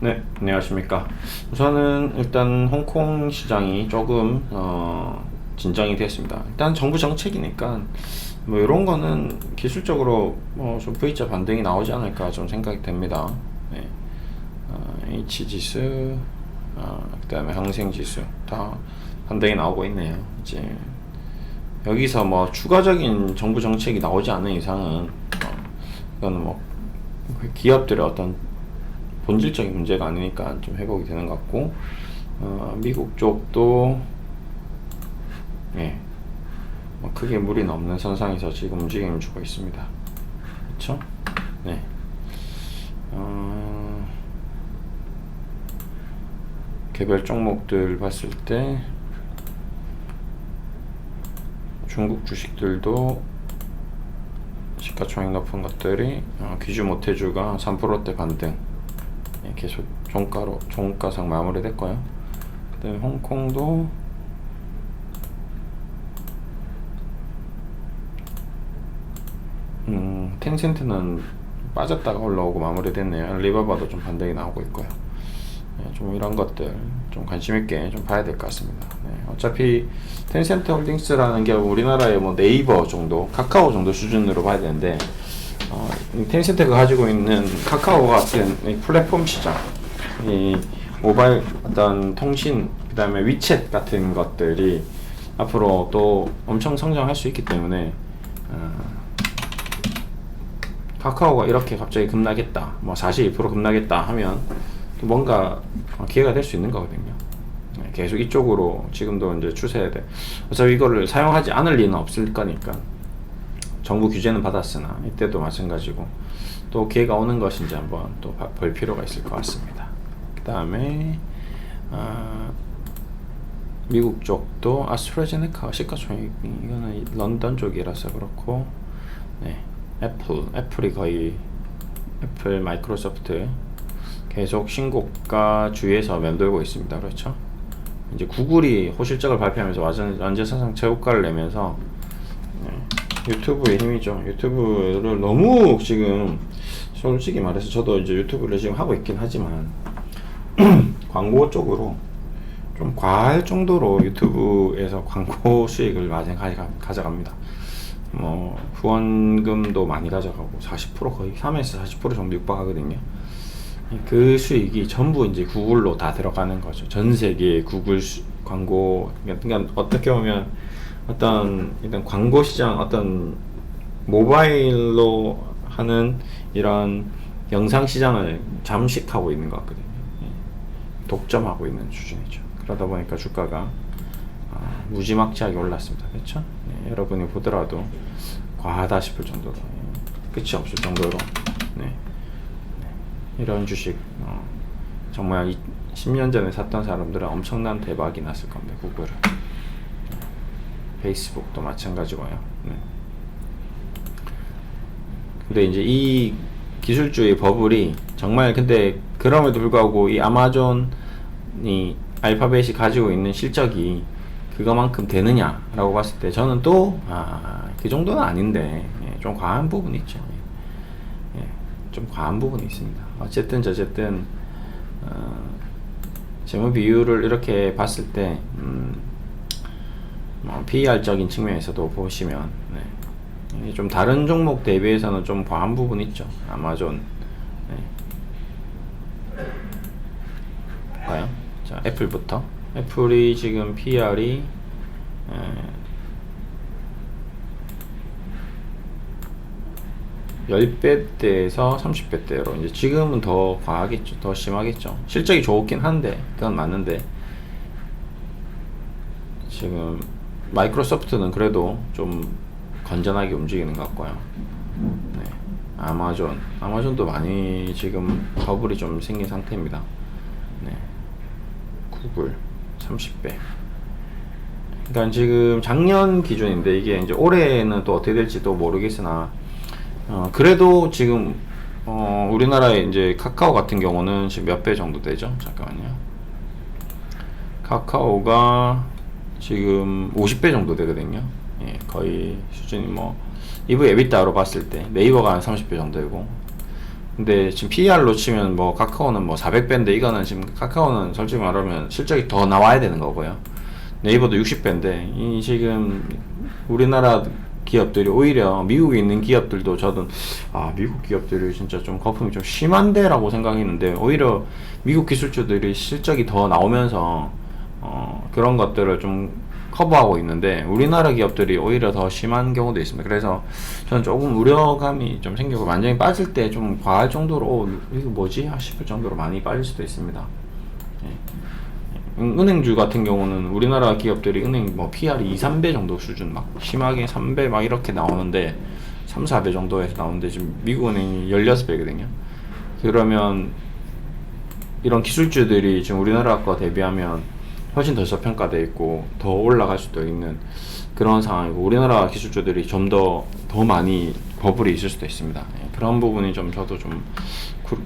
네, 안녕하십니까. 우선은 일단 홍콩 시장이 조금 진정이 됐습니다. 일단 정부 정책이니까 뭐 이런 거는 기술적으로 좀 V자 반등이 나오지 않을까 좀 생각이 됩니다. 네. H 지수, 그다음에 항생 지수 다 반등이 나오고 있네요. 이제 여기서 뭐 추가적인 정부 정책이 나오지 않는 이상은 이거는 뭐 기업들의 어떤 본질적인 문제가 아니니까 좀 회복이 되는 것 같고, 미국 쪽도 예, 뭐 크게 무리는 없는 선상에서 지금 움직임을 주고 있습니다. 그렇죠? 네. 개별 종목들 봤을 때 중국 주식들도 시가총액 높은 것들이 귀주 모태주가 3%대 반등, 계속 종가상 마무리됐고요. 그다음에 홍콩도 텐센트는 빠졌다가 올라오고 마무리됐네요. 알리바바도 좀 반등이 나오고 있고요. 좀 이런 것들 좀 관심 있게 좀 봐야 될 것 같습니다. 어차피 텐센트 홀딩스라는 게 우리나라의 뭐 네이버 정도, 카카오 정도 수준으로 봐야 되는데, 텐센트가 가지고 있는 카카오 같은 이 플랫폼 시장, 이 모바일 어떤 통신, 그 다음에 위챗 같은 것들이 앞으로 또 엄청 성장할 수 있기 때문에, 카카오가 이렇게 갑자기 급락했다, 뭐 42% 급락했다 하면 뭔가 기회가 될 수 있는 거거든요. 계속 이쪽으로 지금도 이제 추세해야 돼. 어차피 이거를 사용하지 않을 리는 없을 거니까. 정부 규제는 받았으나 이때도 마찬가지고 또 기회가 오는 것인지 한번 또 볼 필요가 있을 것 같습니다. 그 다음에 미국 쪽도 아스트라제네카 시가총액, 이거는 런던 쪽이라서 그렇고, 네, 애플이 거의, 애플, 마이크로소프트 계속 신고가 주위에서 맴돌고 있습니다. 그렇죠? 이제 구글이 호실적을 발표하면서 완전 사상 최고가를 내면서, 유튜브의 힘이죠. 유튜브를 너무 지금, 솔직히 말해서 저도 이제 유튜브를 지금 하고 있긴 하지만 광고 쪽으로 좀 과할 정도로 유튜브에서 광고 수익을 많이 가져갑니다. 뭐 후원금도 많이 가져가고 40% 거의 3에서 40% 정도 육박하거든요. 그 수익이 전부 이제 구글로 다 들어가는 거죠. 전 세계 구글 광고, 그러니까 어떻게 보면 어떤 일단 광고 시장, 어떤 모바일로 하는 이런 영상 시장을 잠식하고 있는 것 같거든요. 독점하고 있는 수준이죠. 그러다 보니까 주가가 무지막지하게 올랐습니다. 그렇죠? 여러분이 보더라도 과하다 싶을 정도로, 끝이 없을 정도로, 이런 주식 정말 10년 전에 샀던 사람들은 엄청난 대박이 났을 겁니다. 구글은. 페이스북도 마찬가지고요. 근데 이제 이 기술주의 버블이 정말, 근데 그럼에도 불구하고 이 아마존이, 알파벳이 가지고 있는 실적이 그거만큼 되느냐라고 봤을 때 저는 또 그 정도는 아닌데, 좀 과한 부분이 있죠. 좀 과한 부분이 있습니다. 어쨌든 저쨌든 재무 비율을 이렇게 봤을 때 PER적인 측면에서도 보시면, 좀 다른 종목 대비해서는 좀 과한 부분이 있죠. 아마존, 볼까요? 자, 애플부터. 애플이 지금 PER이 10배대에서 30배대로, 이제 지금은 더 과하겠죠. 더 심하겠죠. 실적이 좋긴 한데, 그건 맞는데, 지금 마이크로소프트는 그래도 좀 건전하게 움직이는 것 같고요. 아마존도 많이 지금 버블이 좀 생긴 상태입니다. 구글 30배. 그러니까 지금 작년 기준인데, 이게 이제 올해는 또 어떻게 될지 또 모르겠으나, 그래도 지금 우리나라에 이제 카카오 같은 경우는 지금 몇 배 정도 되죠? 잠깐만요. 카카오가 지금 50배 정도 되거든요. 거의 수준이 뭐 EV/EBITDA로 봤을 때 네이버가 한 30배 정도 되고, 근데 지금 PER로 치면 뭐 카카오는 뭐 400배인데 이거는 지금 카카오는 솔직히 말하면 실적이 더 나와야 되는 거고요. 네이버도 60배인데 이 지금 우리나라 기업들이 오히려 미국에 있는 기업들도 저도 미국 기업들이 진짜 좀 거품이 좀 심한데라고 생각했는데 오히려 미국 기술주들이 실적이 더 나오면서 그런 것들을 좀 커버하고 있는데 우리나라 기업들이 오히려 더 심한 경우도 있습니다. 그래서 저는 조금 우려감이 좀 생기고 완전히 빠질 때 좀 과할 정도로 이거 뭐지 싶을 정도로 많이 빠질 수도 있습니다. 예. 은행주 같은 경우는 우리나라 기업들이 은행 뭐 PR이 2, 3배 정도 수준 막 심하게 3배 막 이렇게 나오는데 3, 4배 정도에서 나오는데 지금 미국 은행이 16배거든요. 그러면 이런 기술주들이 지금 우리나라 거 대비하면 훨씬 더 저평가되어 있고 더 올라갈 수도 있는 그런 상황이고 우리나라 기술주들이 좀 더 많이 버블이 있을 수도 있습니다. 예, 그런 부분이 좀 저도 좀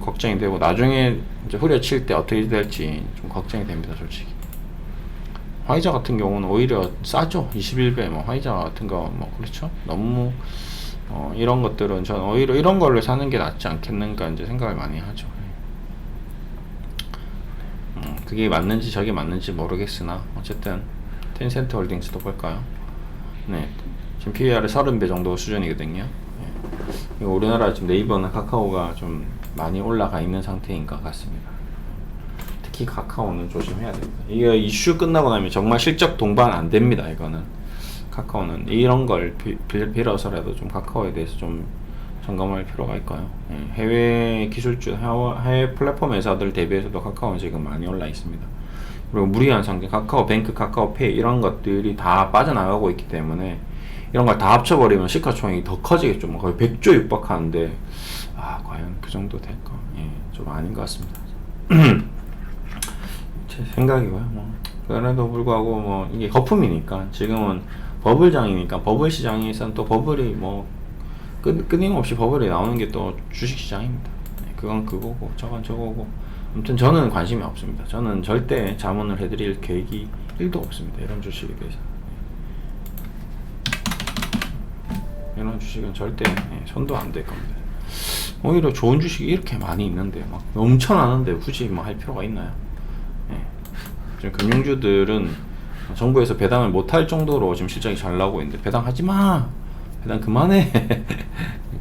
걱정이 되고 나중에 이제 후려칠 때 어떻게 될지 좀 걱정이 됩니다. 솔직히 화이자 같은 경우는 오히려 싸죠. 21배 뭐 화이자 같은 거 뭐 그렇죠. 너무 이런 것들은 저는 오히려 이런 걸로 사는 게 낫지 않겠는가 이제 생각을 많이 하죠. 그게 맞는지 저게 맞는지 모르겠으나 어쨌든 텐센트 홀딩스도 볼까요? 네, 지금 PER이 30배 정도 수준이거든요. 네. 우리나라 지금 네이버나 카카오가 좀 많이 올라가 있는 상태인 것 같습니다. 특히 카카오는 조심해야 됩니다. 이게 이슈 끝나고 나면 정말 실적 동반 안 됩니다. 이거는 카카오는 이런 걸 빌어서라도 좀 카카오에 대해서 좀 점검할 필요가 있고요. 예, 해외 기술주, 해외 플랫폼 회사들 대비해서도 카카오는 지금 많이 올라 있습니다. 그리고 무리한 상태, 카카오뱅크, 카카오페이 이런 것들이 다 빠져나가고 있기 때문에 이런 걸 다 합쳐버리면 시가총액이 더 커지겠죠. 뭐 거의 100조 육박하는데 과연 그 정도 될까? 예, 좀 아닌 것 같습니다. 제 생각이고요. 뭐 그래도 불구하고 뭐 이게 거품이니까 지금은 버블장이니까 버블 시장에서는 또 버블이 뭐 끊임없이 버블이 나오는 게 또 주식시장입니다. 네, 그건 그거고 저건 저거고 아무튼 저는 관심이 없습니다. 저는 절대 자문을 해드릴 계획이 1도 없습니다. 이런 주식에 대해서 이런 주식은 절대 손도 안 될 겁니다. 오히려 좋은 주식이 이렇게 많이 있는데 막 넘쳐나는데 굳이 뭐 할 필요가 있나요? 지금 금융주들은 정부에서 배당을 못할 정도로 지금 실적이 잘 나오고 있는데 배당하지마! 배당 그만해.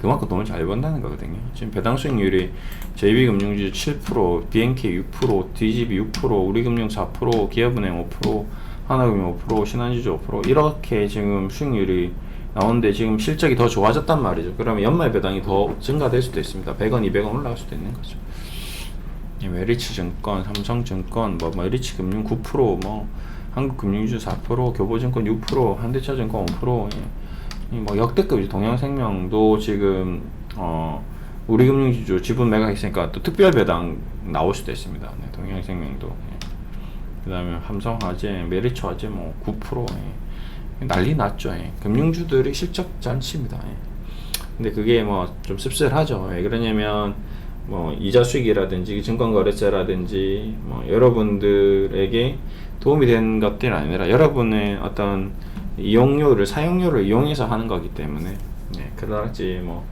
그만큼 돈을 잘 번다는 거거든요. 지금 배당 수익률이 JB금융주 7%, BNK 6%, DGB 6%, 우리금융 4%, 기업은행 5%, 하나금융 5%, 신한지주 5% 이렇게 지금 수익률이 나오는데 지금 실적이 더 좋아졌단 말이죠. 그러면 연말 배당이 더 증가될 수도 있습니다. 100원, 200원 올라갈 수도 있는 거죠. 메리츠증권, 삼성증권, 메리츠금융 9%, 한국금융주 4%, 교보증권 6%, 현대차증권 5%. 뭐 역대급이죠. 동양생명도 지금 우리금융지주 지분 매각했으니까 또 특별 배당 나올 수도 있습니다. 네, 동양생명도 그 다음에 삼성화재, 메리츠화재 뭐 9%. 난리 났죠. 금융주들이 실적 잔치입니다. 근데 그게 뭐 좀 씁쓸하죠. 왜 그러냐면 뭐 이자 수익이라든지 증권거래세라든지 뭐 여러분들에게 도움이 된 것들이 아니라 여러분의 어떤 사용료를 이용해서 하는 거기 때문에 그다지 뭐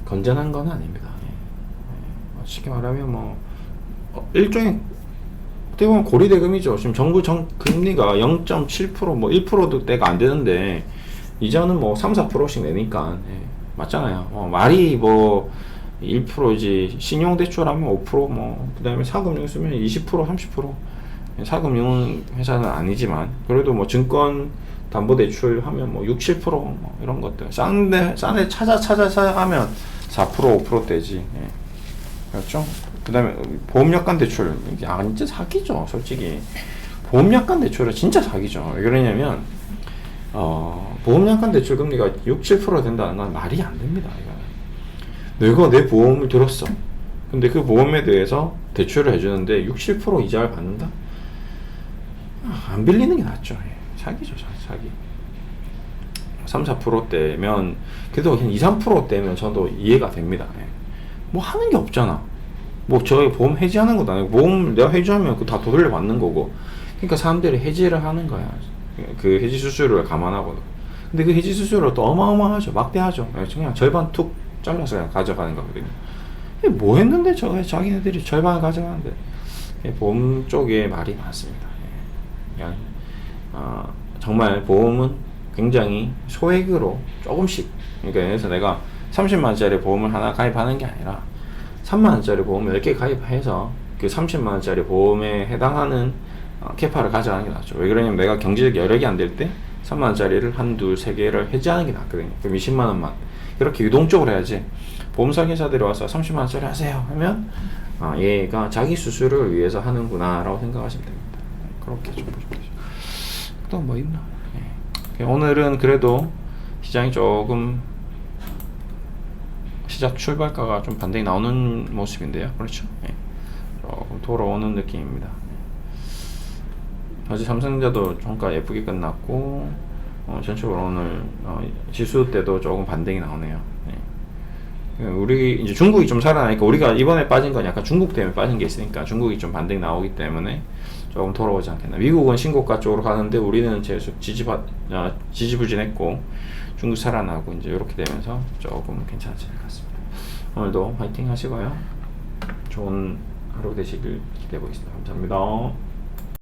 건전한 건 아닙니다. 쉽게 말하면 뭐 일종의 어떻게 보면 고리대금이죠. 지금 정부 금리가 0.7% 뭐 1%도 때가 안 되는데 이자는 뭐 3, 4%씩 내니까 맞잖아요. 말이 뭐 1%지 신용대출하면 5% 뭐 그다음에 사금융 쓰면 20% 30% 사금융 회사는 아니지만 그래도 뭐 증권 담보대출 하면 뭐 6, 7% 뭐 이런 것들 싼데 찾아가면 4% 5%대지. 그렇죠? 그 다음에 보험약관 대출 이게 진짜 사기죠. 솔직히 보험약관 대출은 진짜 사기죠. 왜 그러냐면 보험약관 대출 금리가 6, 7% 된다는 건 말이 안 됩니다. 내가 내 보험을 들었어. 근데 그 보험에 대해서 대출을 해주는데 6, 7% 이자를 받는다? 안 빌리는 게 낫죠. 사기죠, 사기. 3, 4%대면 그래도 그냥 2, 3%대면 저도 이해가 됩니다. 뭐 하는 게 없잖아. 뭐 저희 보험 해지하는 것도 아니고 보험 내가 해지하면 그 다 돌려 받는 거고. 그러니까 사람들이 해지를 하는 거야. 그 해지 수수료를 감안하고. 근데 그 해지 수수료 또 어마어마하죠. 막대하죠. 그냥 절반 툭 잘라서 그냥 가져가는 거거든요. 뭐 했는데 저 자기네들이 절반을 가져가는데. 보험 쪽에 말이 많습니다. 그냥 정말 보험은 굉장히 소액으로 조금씩, 그러니까 그래서 내가 30만원짜리 보험을 하나 가입하는 게 아니라 3만원짜리 보험을 10개 가입해서 그 30만원짜리 보험에 해당하는 캐파를 가져가는 게 낫죠. 왜 그러냐면 내가 경제적 여력이 안 될 때 3만원짜리를 한두 세 개를 해지하는 게 낫거든요. 그럼 20만원만 이렇게 유동적으로 해야지. 보험 설계사들이 와서 30만원짜리 하세요 하면 얘가 자기 수술을 위해서 하는구나 라고 생각하시면 됩니다. 그렇게 좀 보시면 되죠. 또 뭐 있나? 오늘은 그래도 시장이 조금 시작 출발가가 좀 반등이 나오는 모습인데요. 그렇죠? 조금 돌아오는 느낌입니다. 어제 삼성전자도 종가 예쁘게 끝났고 전체적으로 오늘 지수 때도 조금 반등이 나오네요. 우리 이제 중국이 좀 살아나니까, 우리가 이번에 빠진 건 약간 중국 때문에 빠진 게 있으니까 중국이 좀 반등이 나오기 때문에 조금 돌아오지 않겠나. 미국은 신고가 쪽으로 가는데 우리는 계속 지지부진했고 중국 살아나고 이제 이렇게 되면서 조금 괜찮아질 것 같습니다. 오늘도 화이팅 하시고요. 좋은 하루 되시길 기대해 보겠습니다. 감사합니다.